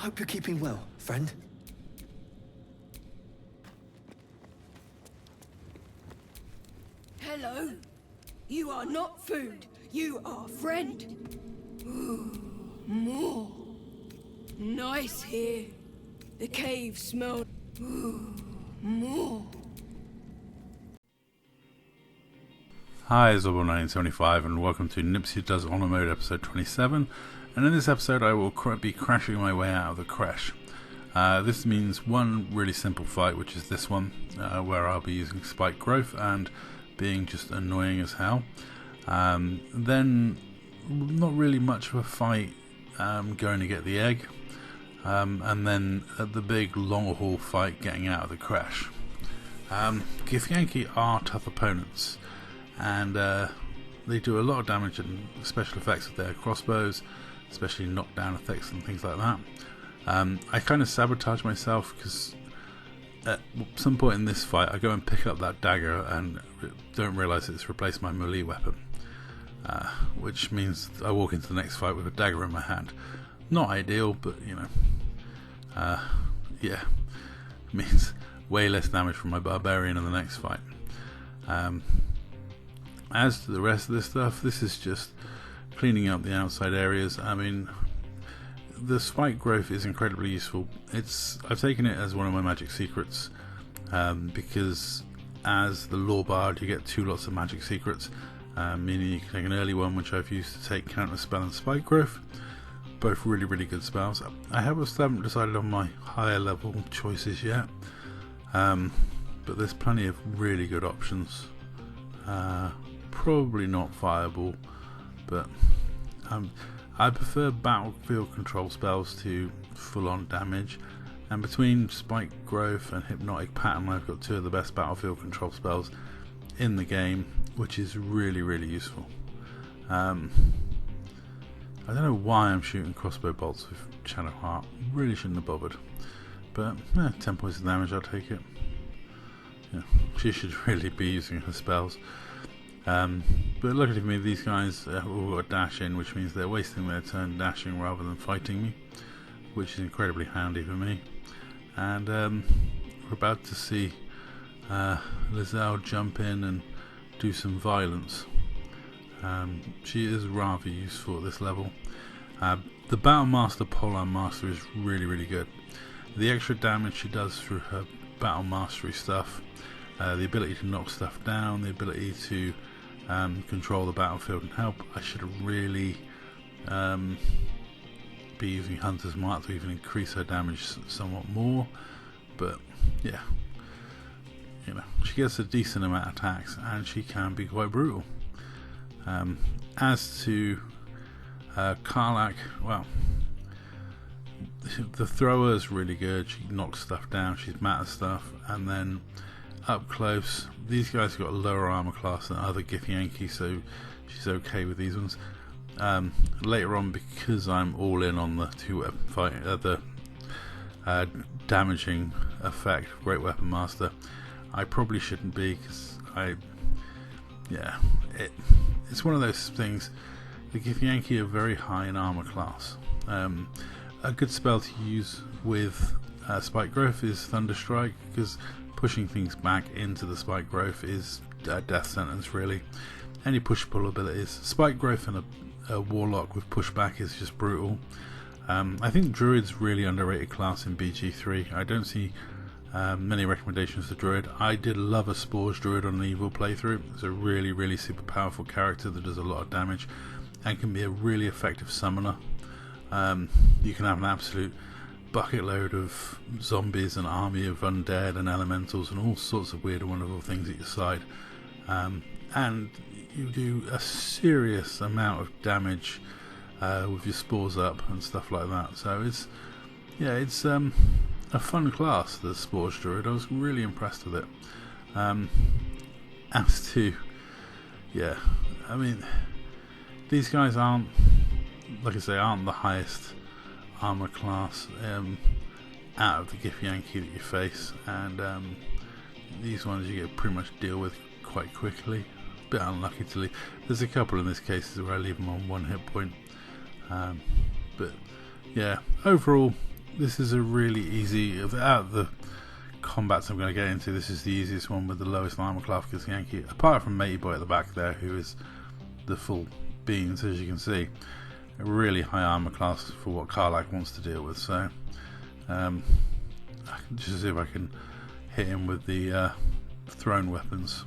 Hope you're keeping well, friend. Hello. You are not food. You are friend. Ooh, more. Nice here. The cave smells. Ooh, more. Hi, it's Zobo1975 and welcome to Nipsy Does Honor Mode episode 27, and in this episode I will be crashing my way out of the creche. This means one really simple fight, which is this one, where I'll be using spike growth and being just annoying as hell. Then not really much of a fight going to get the egg, and then at the big long haul fight getting out of the creche. Githyanki are tough opponents, and they do a lot of damage and special effects with their crossbows, especially knockdown effects and things like that. I kind of sabotage myself because at some point in this fight I go and pick up that dagger and don't realise it's replaced my melee weapon, which means I walk into the next fight with a dagger in my hand. Not ideal, but you know, yeah, means way less damage from my barbarian in the next fight. As to the rest of this stuff, this is just cleaning up the outside areas. I mean, the spike growth is incredibly useful. I've taken it as one of my magic secrets, because as the law bard you get two lots of magic secrets, meaning you can take an early one, which I've used to take counter spell and spike growth, both really good spells. I haven't decided on my higher level choices yet, but there's plenty of really good options. Probably not fireball, but I prefer battlefield control spells to full-on damage, and between spike growth and hypnotic pattern I've got two of the best battlefield control spells in the game, which is really useful. I don't know why I'm shooting crossbow bolts with Shadow Heart. Really shouldn't have bothered, but 10 points of damage, I'll take it. Yeah, she should really be using her spells. But luckily for me, these guys all got a dash in, which means they're wasting their turn dashing rather than fighting me, which is incredibly handy for me. And we're about to see Lizelle jump in and do some violence. She is rather useful at this level. The Battle Master Polearm Master is really good. The extra damage she does through her Battle Mastery stuff, the ability to knock stuff down, the ability to control the battlefield and help. I should really be using Hunter's Mark to even increase her damage somewhat more, but yeah, you know, she gets a decent amount of attacks and she can be quite brutal. As to Karlach, well, the thrower is really good. She knocks stuff down, she's mad at stuff, and then up close, these guys have got a lower armor class than other Githyanki, so she's okay with these ones. Later on, because I'm all in on the two-weapon fight, the damaging effect of Great Weapon Master, I probably shouldn't be, because it's one of those things. The Githyanki are very high in armor class. A good spell to use with spike growth is Thunderstrike, because pushing things back into the spike growth is a death sentence really. Any push-pull abilities. Spike growth and a warlock with pushback is just brutal. I think Druid's really underrated class in BG3. I don't see many recommendations for Druid. I did love a Spores Druid on an Evil playthrough. It's a really super powerful character that does a lot of damage and can be a really effective summoner. You can have an absolute bucket load of zombies, an army of undead and elementals and all sorts of weird and wonderful things at your side, and you do a serious amount of damage with your spores up and stuff like that. So it's a fun class, the Spores Druid. I was really impressed with it. As to I mean, these guys aren't, like I say, aren't the highest armor class out of the Githyanki that you face, and these ones you get pretty much deal with quite quickly. Bit unlucky to leave. There's a couple in this case where I leave them on 1 hit point, but yeah, overall this is a really easy, out of the combats I'm going to get into, this is the easiest one with the lowest armor class, because Yankee, apart from Matey Boy at the back there, who is the full beans, as you can see, a really high armor class for what Karlach wants to deal with. So I can just see if I can hit him with the thrown weapons.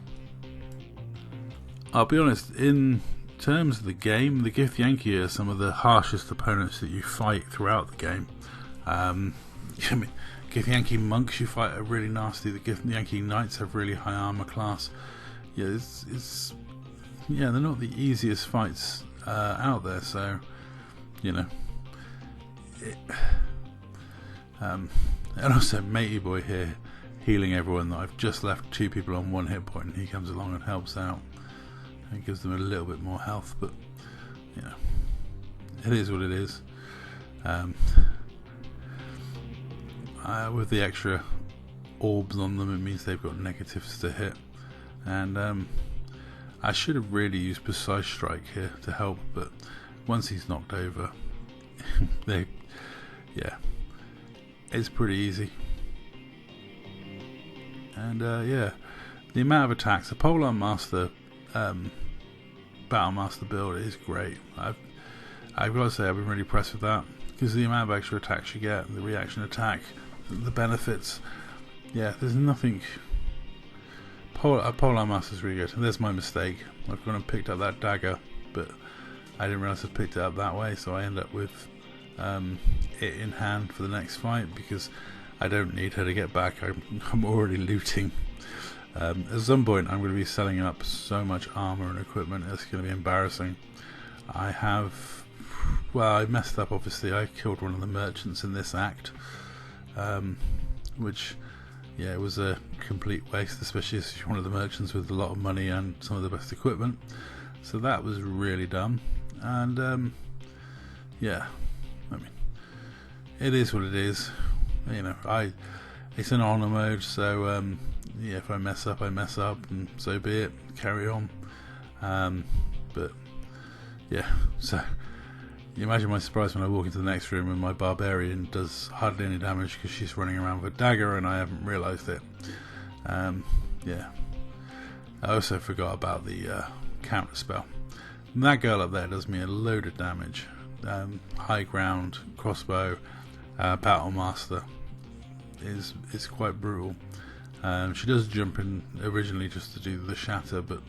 I'll be honest, in terms of the game, the Gith Yankee are some of the harshest opponents that you fight throughout the game. I mean, Gith Yankee monks you fight are really nasty. The Gith Yankee knights have really high armor class. Yeah, they're not the easiest fights out there. So, you know, and also Matey Boy here healing everyone. That I've just left 2 people on 1 hit point, and he comes along and helps out. It gives them a little bit more health, but you know, it is what it is. With the extra orbs on them, it means they've got negatives to hit, and I should have really used Precise Strike here to help, but once he's knocked over, it's pretty easy. And the amount of attacks, the Polearm Master Battle Master build is great. I've got to say, I've been really impressed with that, because the amount of extra attacks you get, the reaction attack, the benefits, there's nothing. Polearm Master is really good. And there's my mistake. I've gone and picked up that dagger, but I didn't realise I picked it up that way, so I end up with it in hand for the next fight, because I don't need her to get back. I'm already looting. At some point I'm going to be selling up so much armor and equipment, it's going to be embarrassing. I messed up, obviously. I killed one of the merchants in this act, which it was a complete waste, especially as one of the merchants with a lot of money and some of the best equipment. So that was really dumb. And I mean, it is what it is. You know, it's an honor mode, so if I mess up, I mess up, and so be it. Carry on. So you imagine my surprise when I walk into the next room and my barbarian does hardly any damage because she's running around with a dagger and I haven't realised it. I also forgot about the counter spell. And that girl up there does me a load of damage. High ground, crossbow, battle master is quite brutal. She does jump in originally just to do the shatter, but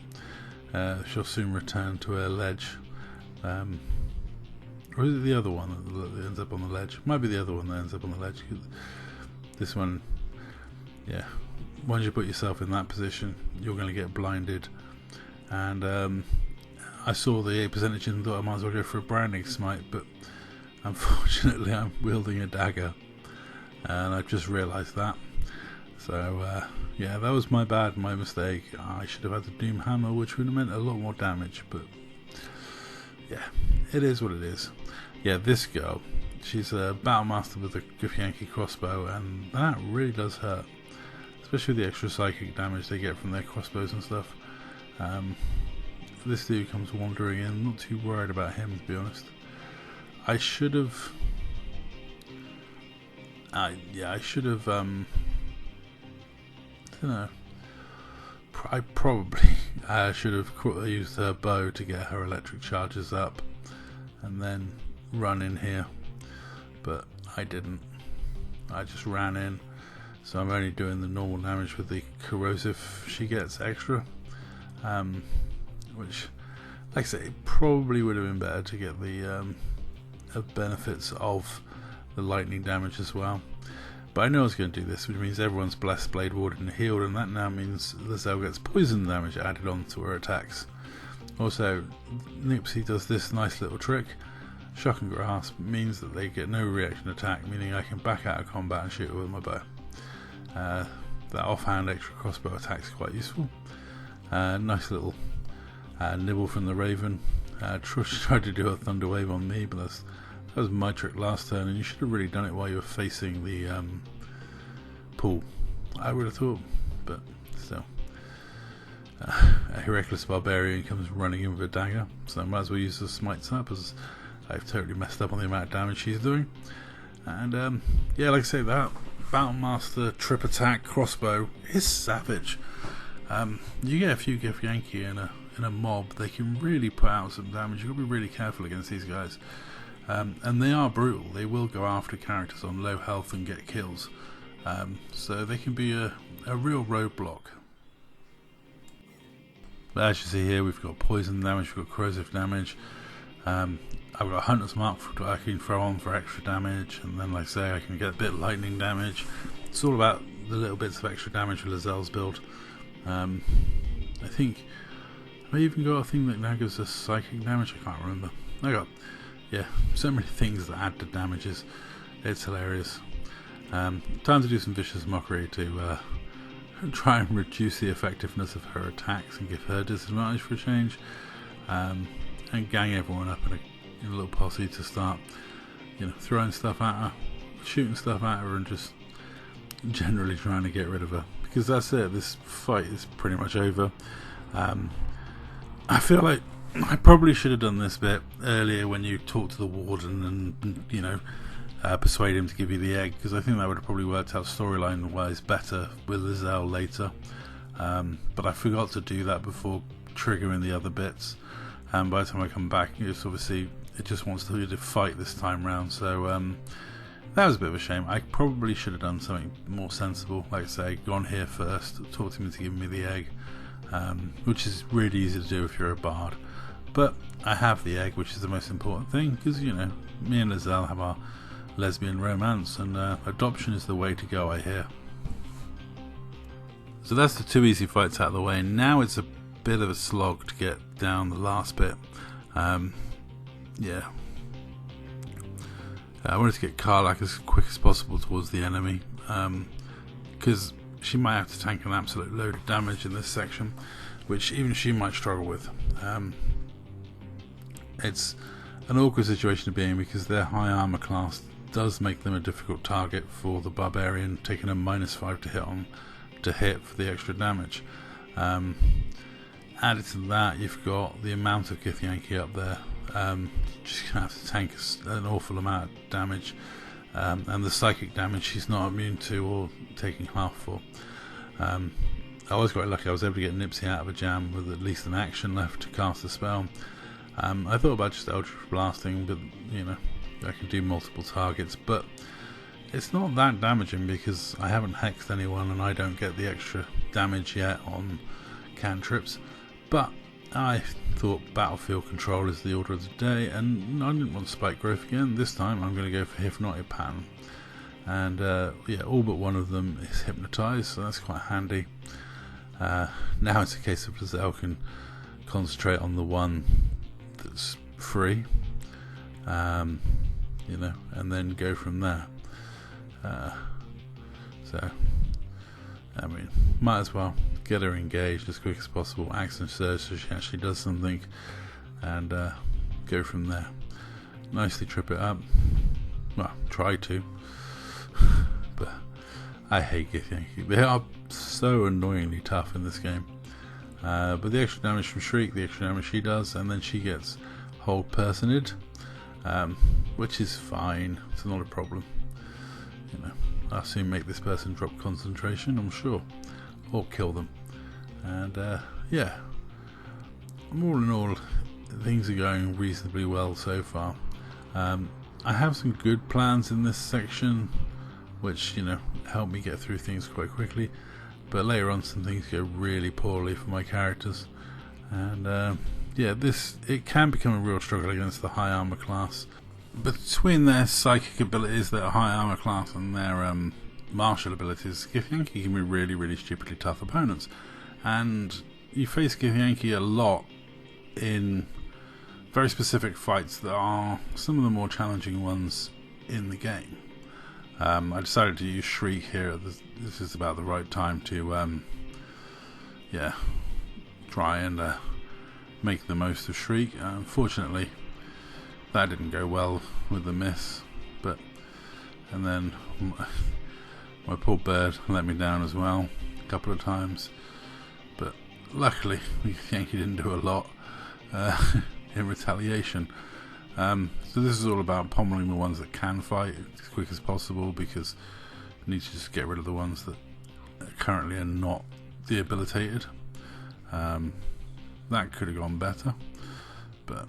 she'll soon return to her ledge. Or is it the other one that ends up on the ledge? Might be the other one that ends up on the ledge. This one, once you put yourself in that position, you're going to get blinded. And I saw the percentage and thought I might as well go for a branding smite, but unfortunately I'm wielding a dagger, and I've just realised that. So that was my mistake. I should have had the Doom Hammer, which would have meant a lot more damage, but it is what it is. This girl, she's a battle master with a Gith Yankee crossbow, and that really does hurt, especially the extra psychic damage they get from their crossbows and stuff. This dude comes wandering in. I'm not too worried about him, to be honest. I should have I don't know. I probably should have used her bow to get her electric charges up and then run in here, but I didn't. I just ran in, so I'm only doing the normal damage with the corrosive she gets extra, which, like I say, it probably would have been better to get the benefits of the lightning damage as well. But I know I was going to do this, which means everyone's blessed, blade warded and healed, and that now means Lizelle gets poison damage added on to her attacks. Also, Nipsy does this nice little trick. Shock and Grasp means that they get no reaction attack, meaning I can back out of combat and shoot her with my bow. That offhand extra crossbow attack is quite useful. Nice little nibble from the Raven. Tried to do a Thunder Wave on me, but that was my trick last turn, and you should have really done it while you were facing the pool, I would have thought, but still. A reckless barbarian comes running in with a dagger, so I might as well use the smites up, as I've totally messed up on the amount of damage she's doing. And yeah, like I say, that Battlemaster trip attack crossbow is savage. You get a few Githyanki in a mob, they can really put out some damage. You've got to be really careful against these guys. And they are brutal. They will go after characters on low health and get kills. So they can be a real roadblock. But as you see here, we've got poison damage, we've got corrosive damage. I've got a Hunter's Mark I can throw on for extra damage, and then, like I say, I can get a bit of lightning damage. It's all about the little bits of extra damage with Lazelle's build. I think I even got a thing that now gives us psychic damage. I can't remember. I got, yeah, so many things that add to damages. It's hilarious. Time to do some vicious mockery to try and reduce the effectiveness of her attacks and give her disadvantage for a change, and gang everyone up in a little posse to start, throwing stuff at her, shooting stuff at her, and just generally trying to get rid of her, because that's it. This fight is pretty much over. I feel like I probably should have done this bit earlier when you talk to the warden and persuade him to give you the egg, because I think that would have probably worked out storyline wise better with Lizelle later, but I forgot to do that before triggering the other bits, and by the time I come back, obviously it just wants to fight this time round. So that was a bit of a shame. I probably should have done something more sensible, like I say, gone here first, talked to him to give me the egg, which is really easy to do if you're a bard, but I have the egg, which is the most important thing, because me and Lizelle have our lesbian romance, and adoption is the way to go, I hear. So that's the two easy fights out of the way. Now it's a bit of a slog to get down the last bit. Yeah, I wanted to get Karlach as quick as possible towards the enemy, because she might have to tank an absolute load of damage in this section, which even she might struggle with. It's an awkward situation to be in, because their high armor class does make them a difficult target for the barbarian, taking a -5 to hit for the extra damage. Added to that, you've got the amount of Githyanki up there. She's gonna have to tank an awful amount of damage, and the psychic damage she's not immune to or taking half for. I was quite lucky. I was able to get Nipsy out of a jam with at least an action left to cast the spell. I thought about just Eldritch Blasting, but I can do multiple targets, but it's not that damaging because I haven't hexed anyone and I don't get the extra damage yet on cantrips. But I thought battlefield control is the order of the day, and I didn't want spike growth again. This time I'm going to go for hypnotic pattern, and yeah, all but one of them is hypnotized, so that's quite handy. Now it's a case of Lizelle can concentrate on the one that's free, and then go from there. So I mean, might as well get her engaged as quick as possible, action surge so she actually does something, and go from there. Nicely trip it up. Well, try to. But I hate Githyanki. They are so annoyingly tough in this game. But the extra damage from Shriek, the extra damage she does, and then she gets hold personed, which is fine. It's not a problem. I'll soon make this person drop concentration, I'm sure, or kill them. And yeah, all in all, things are going reasonably well so far. I have some good plans in this section, which help me get through things quite quickly. But later on, some things go really poorly for my characters, and yeah, it can become a real struggle against the high armor class. Between their psychic abilities, their high armor class, and their martial abilities, Githyanki can be really, really stupidly tough opponents. And you face Githyanki a lot in very specific fights that are some of the more challenging ones in the game. I decided to use Shriek here. This is about the right time to yeah, try and make the most of Shriek. Unfortunately, that didn't go well with the miss, and then my poor bird let me down as well a couple of times, but luckily Yankee didn't do a lot in retaliation. So this is all about pommeling the ones that can fight as quick as possible, because you need to just get rid of the ones that currently are not debilitated. That could have gone better, but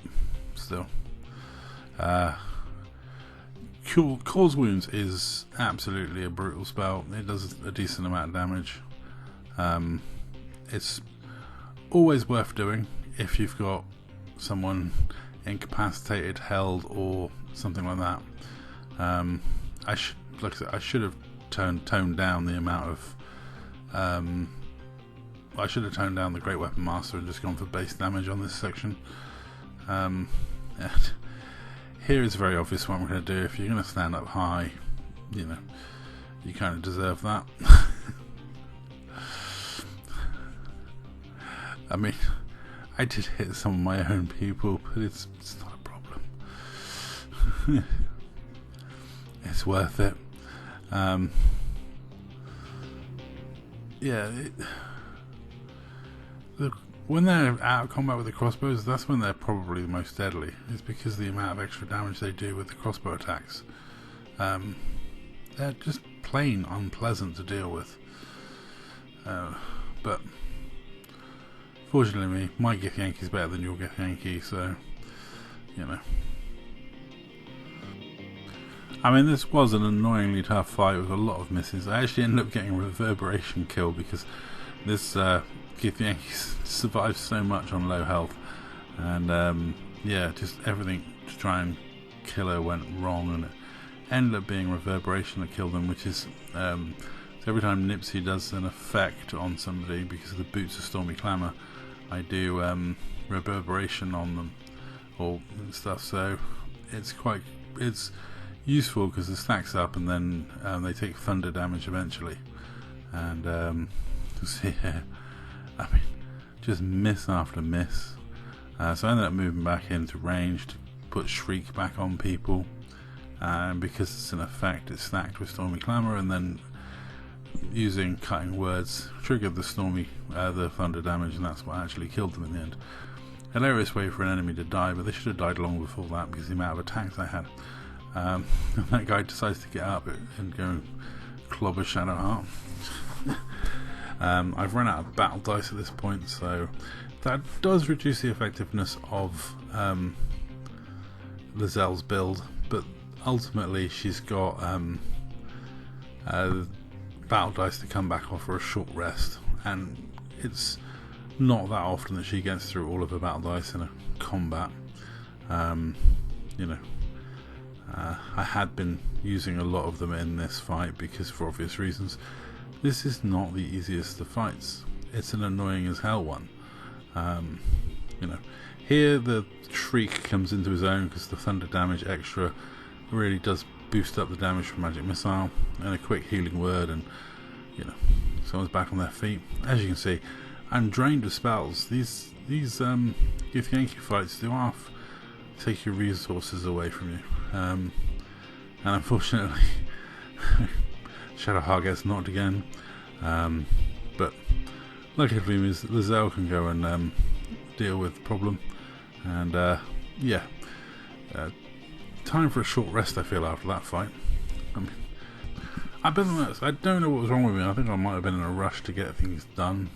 still. Cause Wounds is absolutely a brutal spell. It does a decent amount of damage. It's always worth doing if you've got someone incapacitated, held, or something like that. I should have toned down the amount of. I should have toned down the Great Weapon Master and just gone for base damage on this section. And here is very obvious what I'm going to do. If you're going to stand up high, you kind of deserve that. I mean, I did hit some of my own people, but it's not a problem. It's worth it. When they're out of combat with the crossbows, that's when they're probably the most deadly. It's because of the amount of extra damage they do with the crossbow attacks. They're just plain unpleasant to deal with. But fortunately, my Githyanki's better than your Githyanki, so I mean, this was an annoyingly tough fight with a lot of misses. I actually ended up getting a reverberation kill because this Githyanki survived so much on low health, and just everything to try and kill her went wrong, and it ended up being reverberation that killed them, which is so every time Nipsy does an effect on somebody because of the Boots of Stormy Clamour, I do reverberation on them or stuff. So it's useful because it stacks up, and then they take thunder damage eventually, and see here. I mean, just miss after miss. So I ended up moving back into range to put Shriek back on people, and because it's an effect, it's stacked with Stormy Clamour, and then using Cutting Words triggered the thunder damage, and that's what actually killed them in the end. Hilarious way for an enemy to die, but they should have died long before that because of the amount of attacks I had. And that guy decides to get up and go and clobber Shadowheart. I've run out of battle dice at this point, so that does reduce the effectiveness of Lazelle's build, but ultimately she's got battle dice to come back off for a short rest, and it's not that often that she gets through all of her battle dice in a combat. I had been using a lot of them in this fight because, for obvious reasons, this is not the easiest of fights. It's an annoying as hell one. Here the Shriek comes into his own because the thunder damage extra really does boost up the damage from Magic Missile, and a quick healing word, and someone's back on their feet. As you can see, I'm drained of spells. These Githyanki fights do take your resources away from you, and unfortunately Shadowheart gets knocked again, but luckily for me, Lazelle can go and deal with the problem, and time for a short rest, I feel, after that fight. I don't know what was wrong with me. I think I might have been in a rush to get things done,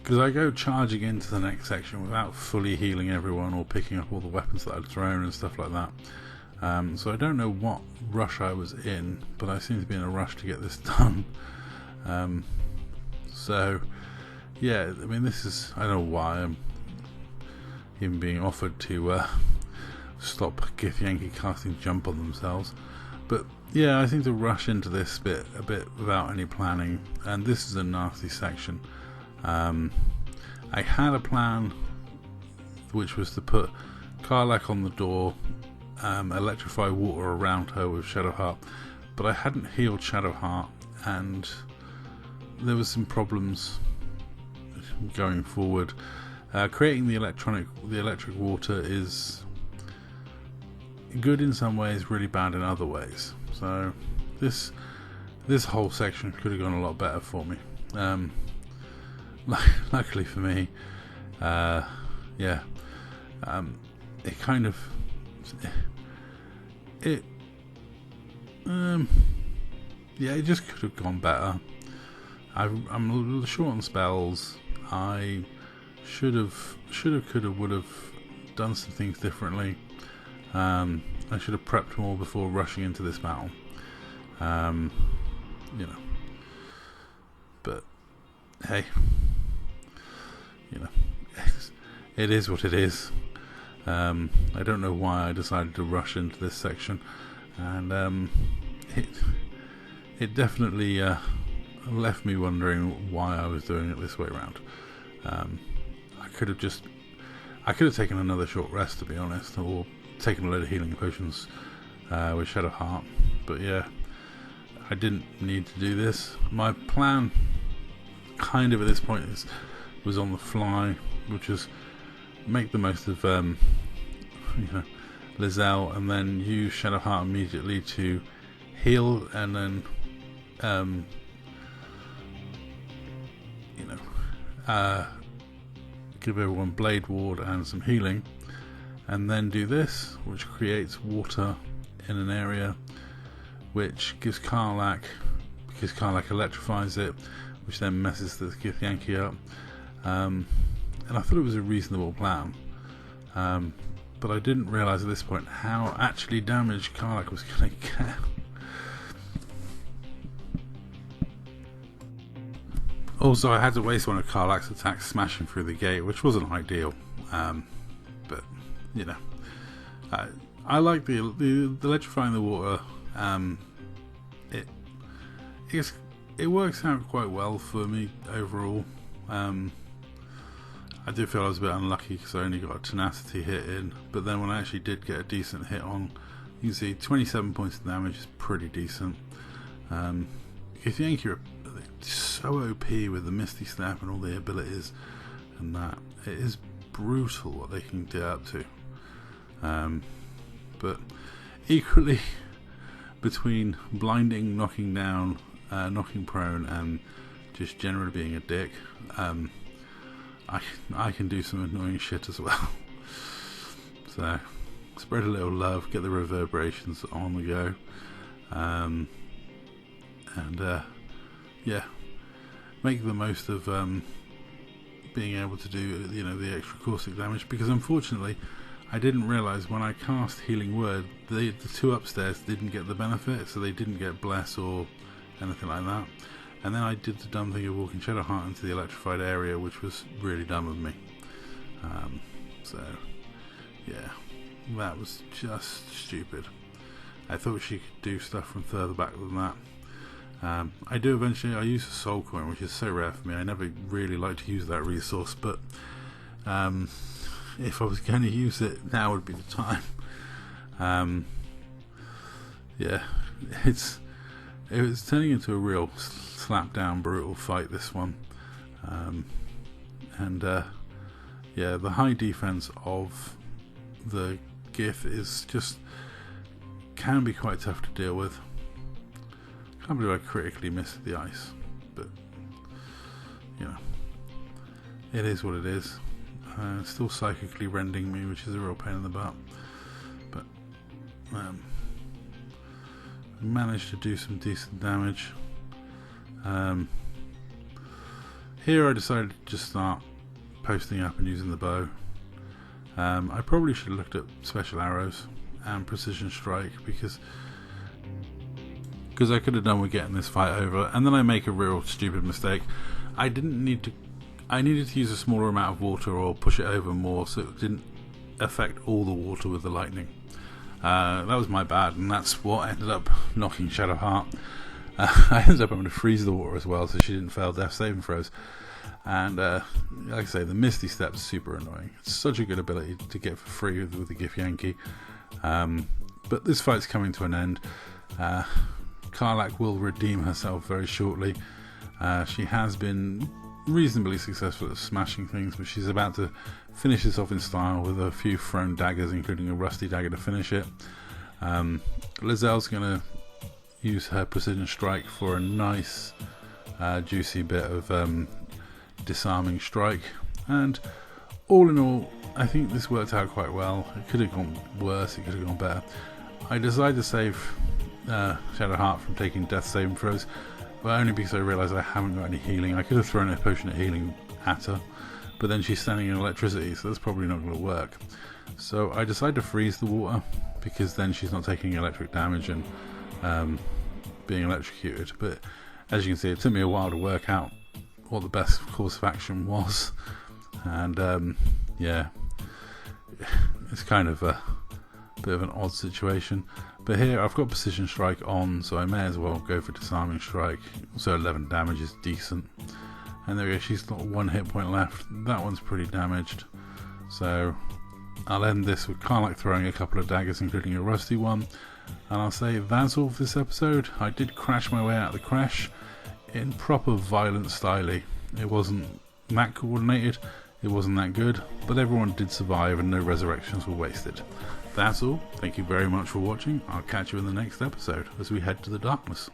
because I go charging into the next section without fully healing everyone or picking up all the weapons that I'd thrown and stuff like that. So I don't know what rush I was in, but I seem to be in a rush to get this done. This is, I don't know why I'm even being offered to stop Githyanki casting Jump on themselves, but I seem to rush into this bit a bit without any planning, and this is a nasty section. I had a plan, which was to put Karlach on the door, electrify water around her with Shadowheart, but I hadn't healed Shadowheart, and there was some problems going forward. Creating the electric water is good in some ways, really bad in other ways. So this whole section could have gone a lot better for me. Luckily for me, it kind of it yeah, it just could have gone better. I'm a little short on spells. I could have, would have done some things differently. I should have prepped more before rushing into this battle. You know, but hey, you know, it is what it is. I don't know why I decided to rush into this section, and it definitely left me wondering why I was doing it this way around. I could have taken another short rest, to be honest, or taken a load of healing potions with Shadow Heart, but yeah, I didn't need to do this. My plan kind of at this point was on the fly, which is make the most of Lizelle, and then use Shadow Heart immediately to heal, and then give everyone Blade Ward and some healing, and then do this, which creates water in an area, which gives Karlach, because Karlach electrifies it, which then messes the Githyanki up. And I thought it was a reasonable plan, but I didn't realise at this point how actually damaged Karlach was going to get. Also, I had to waste one of Karlach's attacks smashing through the gate, which wasn't ideal, but you know, I like the electrifying the water. It works out quite well for me overall. I do feel I was a bit unlucky because I only got a tenacity hit in, but then when I actually did get a decent hit on, you can see 27 points of damage is pretty decent. Githyanki are so OP with the Misty Step and all the abilities, and that it is brutal what they can get up to. But equally, between blinding, knocking down, knocking prone, and just generally being a dick, I can do some annoying shit as well. So spread a little love, get the reverberations on the go, and yeah, make the most of being able to do the extra caustic damage, because unfortunately I didn't realise when I cast Healing Word the two upstairs didn't get the benefit, so they didn't get Bless or anything like that. And then I did the dumb thing of walking Shadow Heart into the electrified area, which was really dumb of me. So yeah, that was just stupid. I thought she could do stuff from further back than that. I use a soul coin, which is so rare for me. I never really like to use that resource, but if I was going to use it, now would be the time. Yeah, it was turning into a real slap down brutal fight, this one. Yeah, the high defense of the Gith is just can be quite tough to deal with. Can't believe I critically missed the ice, but you know, it is what it is. Still psychically rending me, which is a real pain in the butt, but managed to do some decent damage. Here I decided to just start posting up and using the bow. I probably should have looked at special arrows and precision strike, because I could have done with getting this fight over, and then I make a real stupid mistake. I needed to use a smaller amount of water or push it over more so it didn't affect all the water with the lightning. That was my bad, and that's what ended up knocking Shadow Heart. I ended up having to freeze the water as well so she didn't fail death saving throws. And like I say, the Misty Step's super annoying. It's such a good ability to get for free with the Githyanki. But this fight's coming to an end. Karlach will redeem herself very shortly. She has been reasonably successful at smashing things, but she's about to finish this off in style with a few thrown daggers, including a rusty dagger to finish it. Lizelle's going to use her precision strike for a nice juicy bit of disarming strike, and all in all I think this worked out quite well. It could have gone worse, it could have gone better. I decided to save Shadowheart from taking death saving throws, but only because I realised I haven't got any healing. I could have thrown a potion of healing at her, but then she's standing in electricity, so that's probably not going to work. So I decided to freeze the water, because then she's not taking electric damage and being electrocuted. But as you can see, it took me a while to work out what the best course of action was, and yeah, it's kind of a bit of an odd situation. But here I've got Precision Strike on, so I may as well go for Disarming Strike. So 11 damage is decent. And there we go, she's got 1 hit point left. That one's pretty damaged. So I'll end this with kind of like throwing a couple of daggers, including a rusty one. And I'll say that's all for this episode. I did crash my way out of the creche in proper violent style. It wasn't that coordinated, it wasn't that good, but everyone did survive and no resurrections were wasted. That's all. Thank you very much for watching. I'll catch you in the next episode as we head to the darkness.